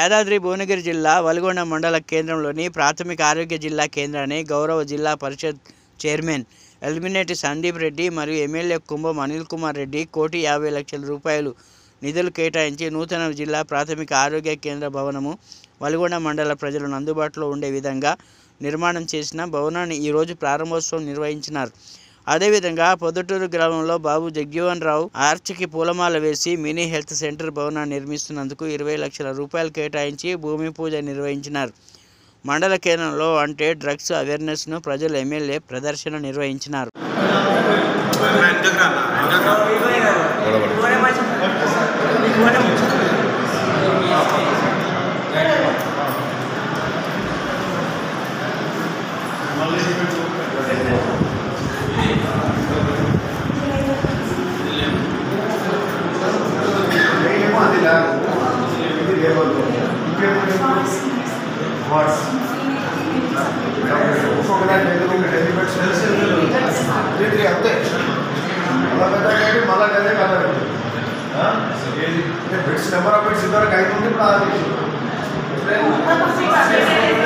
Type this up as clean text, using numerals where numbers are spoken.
యాదాద్రి భువనగిరి జిల్లా వలిగొండ మండల కేంద్రంలోని ప్రాథమిక ఆరోగ్య జిల్లా కేంద్రాన్ని గౌరవ జిల్లా పరిషత్ చైర్మన్ ఎల్మినేటి సందీప్ రెడ్డి మరియు ఎమ్మెల్యే కుంభం అనిల్ కుమార్ రెడ్డి 1,50,00,000 రూపాయలు నిధులు కేటాయించి నూతన జిల్లా ప్రాథమిక ఆరోగ్య కేంద్ర భవనము వలిగొండ మండల ప్రజలను అందుబాటులో ఉండే విధంగా నిర్మాణం చేసిన భవనాన్ని ఈరోజు ప్రారంభోత్సవం నిర్వహించినారు. అదేవిధంగా పొద్దుటూరు గ్రామంలో బాబు జగ్జీవన్ రావు ఆర్చికి పూలమాల వేసి మినీ హెల్త్ సెంటర్ భవనాన్ని నిర్మిస్తున్నందుకు 20 లక్షల రూపాయలు కేటాయించి భూమి పూజ నిర్వహించినారు. మండల కేంద్రంలో అంటే డ్రగ్స్ అవేర్నెస్ను ప్రజలు ఎమ్మెల్యే ప్రదర్శన నిర్వహించినారు. నెంబర్ ఆఫ్ బెడ్స్ ఇద్దరు 5 ఉంది. ఇప్పుడు